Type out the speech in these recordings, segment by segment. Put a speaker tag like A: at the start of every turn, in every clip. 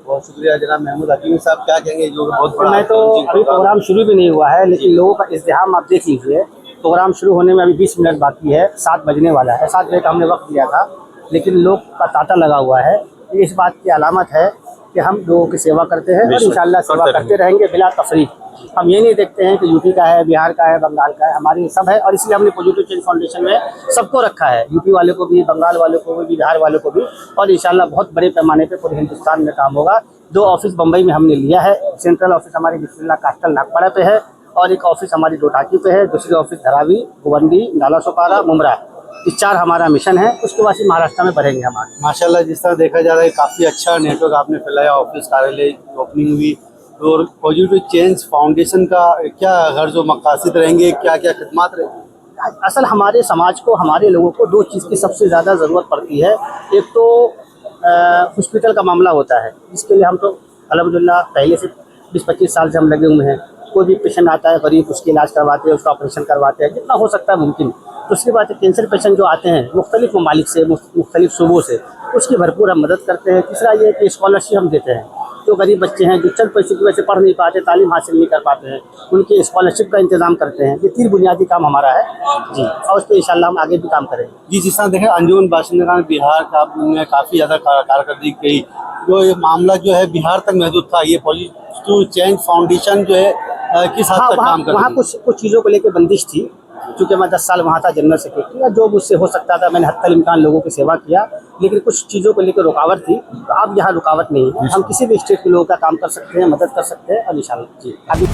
A: बहुत शुक्रिया जनाब महमूद हकीमी साहब। क्या कहेंगे जो बहुत बड़ा
B: मैं तो अभी प्रोग्राम शुरू भी नहीं हुआ है, लेकिन लोगों का इज़्दिहाम आप देख लीजिए। प्रोग्राम शुरू होने में अभी 20 मिनट बाकी है, 7 बजने वाला है। 7 बजे का हमने वक्त दिया था, लेकिन लोग का तांता लगा हुआ है। ये इस बात की अलामत है कि हम लोगों की सेवा करते हैं और इंशाअल्लाह सेवा करते रहेंगे बिला तफरीक। हम ये नहीं देखते हैं कि यूपी का है, बिहार का है, बंगाल का है, हमारी सब है। और इसलिए हमने पॉजिटिव चेंज फाउंडेशन में सबको रखा है, यूपी वाले को भी, बंगाल वाले को भी, बिहार वाले को भी। और इंशाअल्लाह बहुत बड़े पैमाने पे पूरे हिंदुस्तान में काम होगा। 2 ऑफिस बम्बई में हमने लिया है। सेंट्रल ऑफिस हमारी बिस्मिल्लाह कास्टल नागपाड़ा पे है और एक ऑफिस हमारी डोटाकी पे है, दूसरी ऑफिस धरावी, गोवंदी, नाला सोपारा, मुमरा। इस 4 हमारा मिशन है। उसके बाद ही महाराष्ट्र में बढ़ेंगे हमारे।
A: माशाल्लाह जिस तरह देखा जा रहा है काफ़ी अच्छा नेटवर्क आपने फैलाया। ऑफिस कार्यालय की ओपनिंग हुई और पॉजिटिव चेंज फाउंडेशन का क्या अगर जो मकासद रहेंगे, क्या क्या खिदमत रहेंगी?
B: असल हमारे समाज को, हमारे लोगों को 2 चीज़ की सबसे ज़्यादा ज़रूरत पड़ती है। एक तो हॉस्पिटल का मामला होता है, जिसके लिए हम तो अल्हम्दुलिल्लाह पहले से 20-25 साल से हम लगे हुए हैं। कोई भी पेशेंट आता है गरीब, उसके इलाज करवाते हैं, उसका ऑपरेशन करवाते हैं, जितना हो सकता है मुमकिन। दूसरी बात है कैंसर पेशेंट जो आते हैं मुख्तलिफ ममालिक से, मुख्तलिफ सूबों से, उसकी भरपूर हम मदद करते हैं। तीसरा ये है कि स्कॉलरशिप हम देते हैं। जो गरीब बच्चे हैं, जो चंद पैसे की वजह से पढ़ नहीं पाते, तालीम हासिल नहीं कर पाते हैं, उनके स्कॉलरशिप का इंतजाम करते हैं। ये 3 बुनियादी काम हमारा है जी, और उस पर इंशाल्लाह हम आगे भी काम करेंगे
A: जी। जिस तरह देखें अंजुमन बाशिंदा बिहार का में काफ़ी ज़्यादा कारकर्दगी गई, जो ये मामला जो है बिहार तक महदूद था। ये पॉजिटिव चेंज फाउंडेशन जो है किस हद तक काम कर रही है?
B: वहाँ कुछ चीज़ों को लेकर बंदिश थी, क्योंकि मैं 10 साल वहाँ था जनरल सेक्रेटरी, और जो मुझसे हो सकता था मैंने हत्तल इम्कान लोगों की सेवा किया। लेकिन कुछ चीज़ों को लेकर रुकावट थी, तो अब यहाँ रुकावट नहीं है। हम किसी भी स्टेट के लोगों का काम कर सकते हैं, मदद कर सकते हैं और इंशाल्लाह जी अभी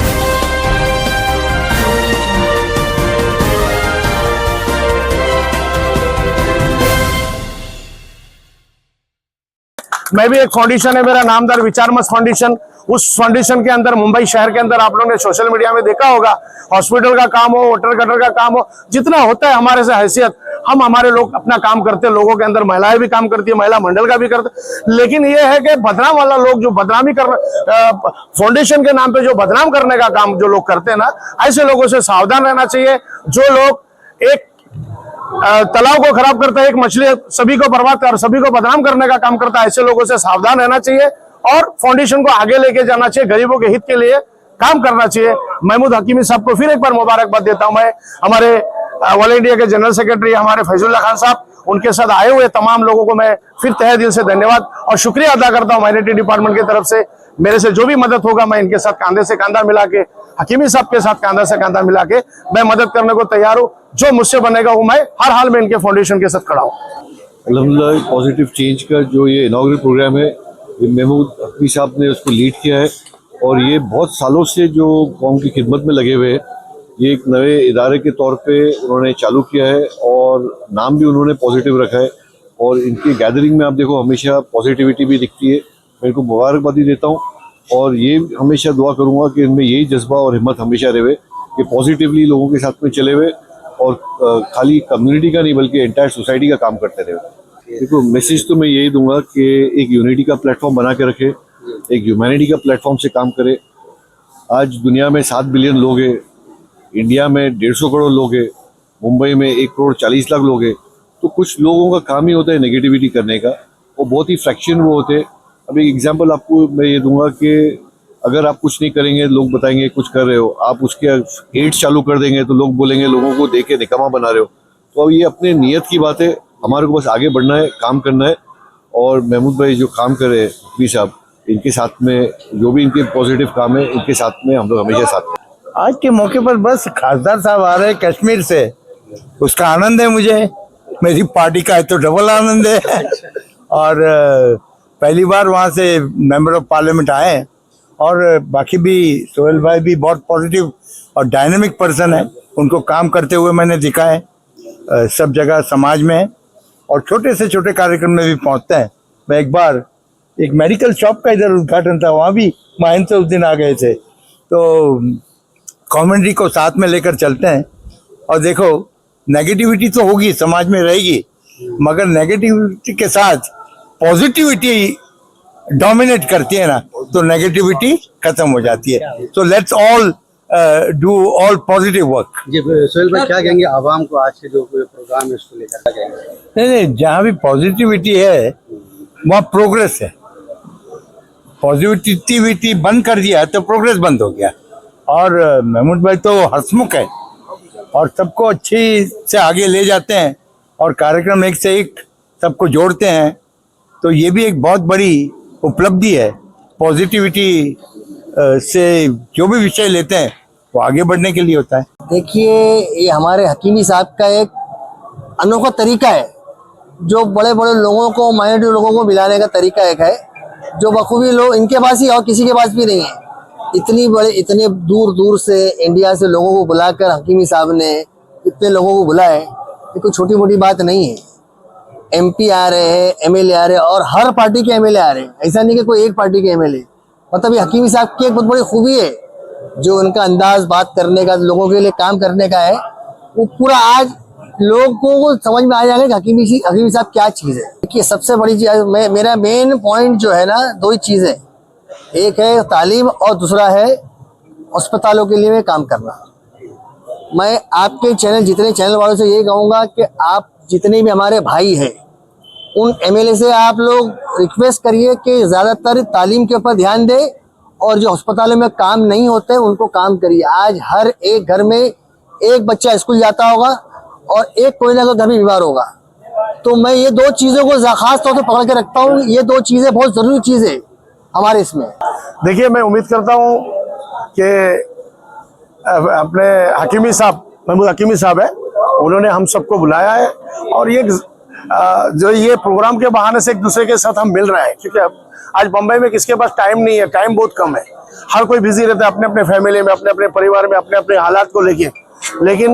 C: मैं भी एक फाउंडेशन है मेरा नामदार विचारमस फाउंडेशन। उस फाउंडेशन के अंदर मुंबई शहर के अंदर आप लोगों ने सोशल मीडिया में देखा होगा, हॉस्पिटल का काम हो, वाटर गटर का काम हो, जितना होता है हमारे से हैसियत, हम हमारे लोग अपना काम करते हैं। लोगों के अंदर महिलाएं भी काम करती है, महिला मंडल का भी करते। लेकिन ये है कि बदनाम वाला लोग जो बदनामी कर फाउंडेशन के नाम पे जो बदनाम करने का काम जो लोग करते हैं ना, ऐसे लोगों से सावधान रहना चाहिए। जो लोग एक तालाब को खराब करता है, एक मछली सभी को बर्बाद कर, सभी को बदनाम करने का काम करता है, ऐसे लोगों से सावधान रहना चाहिए और फाउंडेशन को आगे लेके जाना चाहिए। गरीबों के हित के लिए काम करना चाहिए। महमूद हकीमी साहब को फिर एक बार मुबारकबाद देता हूं मैं। हमारे ऑल इंडिया के जनरल सेक्रेटरी हमारे फैजुल्ला खान साहब, उनके साथ आए हुए तमाम लोगों को मैं फिर तहे दिल से धन्यवाद और शुक्रिया अदा करता हूं। माइनॉरिटी डिपार्टमेंट की तरफ से मेरे से जो भी मदद होगा मैं इनके साथ कंधे से कंधा मिला के, हकीमी साहब के साथ कंधा से कंधा मिला के मैं मदद करने को तैयार हूं। जो मुझसे बनेगा वो मैं हर हाल में इनके फाउंडेशन के साथ खड़ा हूं।
D: अल्हम्दुलिल्लाह पॉजिटिव चेंज का जो ये इनॉग्रेट प्रोग्राम है, महमूद हकीमी साहब ने उसको लीड किया है और ये बहुत सालों से जो कौम की खिदमत में लगे हुए हैं। ये एक नए इदारे के तौर पे उन्होंने चालू किया है और नाम भी उन्होंने पॉजिटिव रखा है। और इनकी गैदरिंग में आप देखो हमेशा पॉजिटिविटी भी दिखती है। मैं इनको मुबारकबादी देता हूँ और ये हमेशा दुआ करूँगा कि इनमें यही जज्बा और हिम्मत हमेशा रहे कि पॉजिटिवली लोगों के साथ में चले हुए और खाली कम्युनिटी का नहीं बल्कि एंटायर सोसाइटी का काम करते रहे। देखो मैसेज तो मैं यही दूंगा कि एक यूनिटी का प्लेटफॉर्म बना के रखे, एक ह्यूमैनिटी का प्लेटफॉर्म से काम करे। आज दुनिया में 7 बिलियन लोग हैं, इंडिया में 150 करोड़ लोग हैं, मुंबई में 1 करोड़ 40 लाख लोग हैं। तो कुछ लोगों का काम ही होता है नेगेटिविटी करने का, और बहुत ही फ्रैक्शन वो होते हैं। अब एक एग्जांपल आपको मैं ये दूंगा कि अगर आप कुछ नहीं करेंगे, लोग बताएंगे कुछ कर रहे हो, आप उसके एड्स चालू कर देंगे तो लोग बोलेंगे लोगों को देख के निकम्मा बना रहे हो। तो अब ये अपने नियत की बात है, हमारे को बस आगे बढ़ना है, काम करना है। और महमूद भाई जो काम कर रहे हैं हकीमी साहब, इनके साथ में जो भी इनके पॉजिटिव काम है, इनके साथ में हम लोग हमेशा साथ में।
E: आज के मौके पर बस खासदार साहब आ रहे हैं कश्मीर से, उसका आनंद है मुझे। मेरी पार्टी का है तो डबल आनंद है। और पहली बार वहाँ से मेंबर ऑफ पार्लियामेंट आए और बाकी भी सोहेल भाई भी बहुत पॉजिटिव और डायनेमिक पर्सन है। उनको काम करते हुए मैंने देखा है सब जगह समाज में, और छोटे से छोटे कार्यक्रम में भी पहुँचते हैं। मैं एक बार एक मेडिकल शॉप का इधर उद्घाटन था, वहाँ भी माहिन से उस दिन आ गए थे। तो कम्युनिटी को साथ में लेकर चलते हैं। और देखो नेगेटिविटी तो होगी, समाज में रहेगी, मगर नेगेटिविटी के साथ पॉजिटिविटी डोमिनेट करती है ना, तो नेगेटिविटी खत्म हो जाती है। तो let's all do all positive work.
A: जी सोहेल भाई क्या कहेंगे आवाम को, आज के जो प्रोग्राम है उसको लेकर क्या कहेंगे?
E: नहीं, जहाँ भी पॉजिटिविटी है वहाँ प्रोग्रेस है। पॉजिटिविटी बंद कर दिया तो प्रोग्रेस बंद हो गया। और महमूद भाई तो हंसमुख है और सबको अच्छी से आगे ले जाते हैं और कार्यक्रम एक से एक सबको जोड़ते हैं, तो ये भी एक बहुत बड़ी उपलब्धि है। पॉजिटिविटी से जो भी विषय लेते हैं वो आगे बढ़ने के लिए होता है।
F: देखिए, ये हमारे हकीमी साहब का एक अनोखा तरीका है, जो बड़े बड़े लोगों को, माइनॉरिटी लोगों को मिलाने का तरीका एक है, जो बखूबी लोग इनके पास ही और किसी के पास भी नहीं है। इतने दूर दूर से इंडिया से लोगों को बुलाकर हकीमी साहब ने इतने लोगों को बुलाए, ये कोई छोटी मोटी बात नहीं है। MP आ रहे हैं, MLA आ रहे हैं और हर पार्टी के MLA आ रहे हैं, ऐसा नहीं कि कोई एक पार्टी के MLA। मतलब ये हकीमी साहब की एक बहुत बड़ी खूबी है, जो उनका अंदाज बात करने का, लोगों के लिए काम करने का है, वो पूरा आज लोगों को समझ में आ जाएगा कि हकीमी साहब क्या चीज़ है। देखिए, सबसे बड़ी चीज़, मेरा मेन पॉइंट जो है ना, दो ही चीज़ है, एक है तालीम और दूसरा है अस्पतालों के लिए काम करना। मैं आपके चैनल, जितने चैनल वालों से ये कहूँगा कि आप जितने भी हमारे भाई हैं, उन MLA से आप लोग रिक्वेस्ट करिए कि ज़्यादातर तालीम के ऊपर ध्यान दें और जो अस्पतालों में काम नहीं होते उनको काम करिए। आज हर एक घर में एक बच्चा स्कूल जाता होगा और एक कोई ना कोई घर में बीमार होगा। तो मैं ये दो चीज़ों को खास तौर पर पकड़ के रखता हूँ, ये दो चीज़ें बहुत ज़रूरी चीज़ है हमारे इसमें।
C: देखिए, मैं उम्मीद करता हूँ कि अपने हकीमी साहब, महमूद हकीमी साहब है, उन्होंने हम सबको बुलाया है और ये जो ये प्रोग्राम के बहाने से एक दूसरे के साथ हम मिल रहे हैं, क्योंकि आज बम्बई में किसके पास टाइम नहीं है, टाइम बहुत कम है, हर कोई बिजी रहता है अपने अपने फैमिली में, अपने अपने परिवार में, अपने अपने हालात को लेके। लेकिन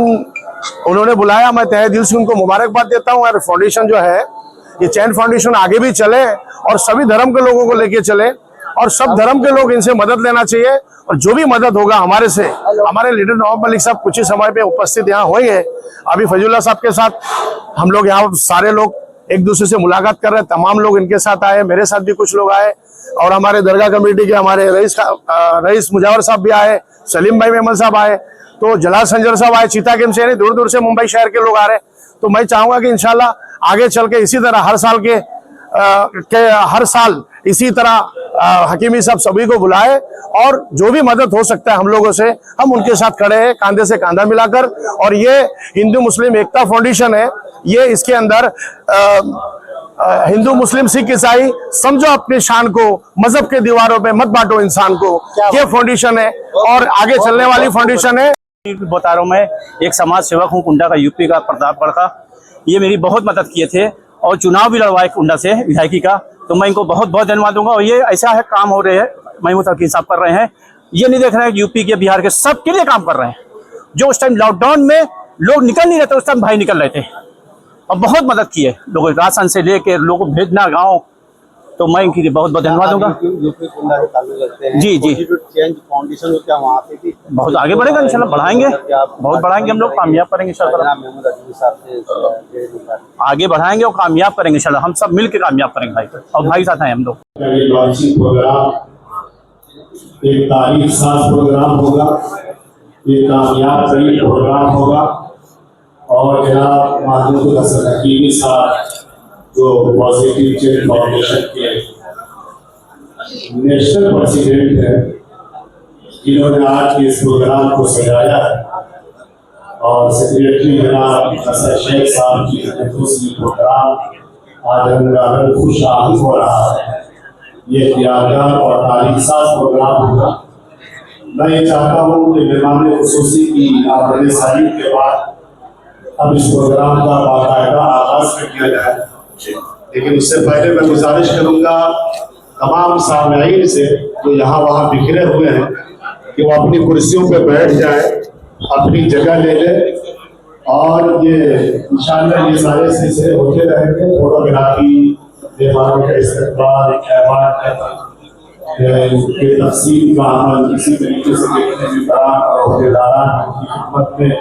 C: उन्होंने बुलाया, मैं तहे दिल से उनको मुबारकबाद देता हूँ। और फाउंडेशन जो है, ये चैन फाउंडेशन आगे भी चले और सभी धर्म के लोगों को लेके चले और सब धर्म के लोग इनसे मदद लेना चाहिए। और जो भी मदद होगा हमारे से, हमारे लीडर नवाब मलिक साहब कुछ ही समय पे उपस्थित यहाँ होंगे। अभी फजूल्ला साहब के साथ हम लोग यहाँ सारे लोग एक दूसरे से मुलाकात कर रहे हैं, तमाम लोग इनके साथ आए, मेरे साथ भी कुछ लोग आए और हमारे दरगाह कमेटी के हमारे रईस मुजावर साहब भी आए, सलीम भाई मेमन साहब आए, तो जलाल संजर साहब आए, चीतागेम से, दूर दूर से मुंबई शहर के लोग आ रहे हैं। तो मैं चाहूंगा कि इंशाल्लाह आगे चल के इसी तरह हर साल इसी तरह हकीमी साहब सभी को बुलाए और जो भी मदद हो सकता है हम लोगों से, हम उनके साथ खड़े हैं कांधे से कांधा मिलाकर। और ये हिंदू मुस्लिम एकता फाउंडेशन है, ये इसके अंदर हिंदू मुस्लिम सिख ईसाई समझो अपनी शान को, मजहब के दीवारों पे मत बांटो इंसान को, ये फाउंडेशन है और आगे चलने वाली फाउंडेशन है।
B: बता रहा हूँ, मैं एक समाज सेवक हूँ कुंडा का, यूपी का, प्रतापगढ़ का। ये मेरी बहुत मदद किए थे और चुनाव भी लड़वाए कुंडा से विधायकी का, तो मैं इनको बहुत बहुत धन्यवाद दूंगा। और ये ऐसा है, काम हो रहे हैं, महमूद हकीम साहब कर रहे हैं, ये नहीं देख रहे हैं यूपी के, बिहार के, सबके लिए काम कर रहे हैं। जो उस टाइम लॉकडाउन में लोग निकल नहीं रहे थे, उस टाइम भाई निकल रहे थे और बहुत मदद की है लोगों, राशन से लेके लोगों को भेजना गाँव, तो मैं इनकी बहुत बहुत धन्यवाद दूंगा। जी जी,
A: चेंज फाउंडेशन क्या वहाँ पे भी
B: बहुत आगे बढ़ेगा इंशाल्लाह, बढ़ाएंगे, बहुत बढ़ाएंगे, हम लोग कामयाब करेंगे इंशाल्लाह, आगे बढ़ाएंगे और कामयाब करेंगे इंशाल्लाह, हम सब मिलकर कामयाब करेंगे भाई, और भाई साथ हैं हम लोग।
G: एक तारीख साज प्रोग्राम होगा, ये कामयाब तरीन प्रोग्राम होगा और जनाब महमूद हसन हकीमी साहब जो पॉजिटिव चेंज फाउंडेशन के नेशनल प्रेसिडेंट हैं, जिन्होंने आज इस प्रोग्राम को सजाया है और सेक्रेटरी जनाब हसन शेख साहब की दूसरी प्रोग्राम आज रंगारंग खुश आमद हो रहा है। ये यादगार और तारीख साज प्रोग्राम होगा। मैं ये चाहता हूँ कि मेहमान खुसूसी की आमद सारी के बाद अब इस प्रोग्राम का बाकायदा आगाज कर दिया जाए, लेकिन उससे पहले मैं गुजारिश करूंगा तमाम सामईन से जो यहाँ वहाँ बिखरे हुए हैं कि वो अपनी कुर्सियों पे बैठ जाए, अपनी जगह ले ले और ये इंशाअल्लाह ये सारे सिलसिले होते रहेंगे। फोटोग्राफी, मेहमानों का इस्तकबाल, तकसीम का अमल, इसी तरीके से जितने भी बरान और अहदेदारान की खिदमत में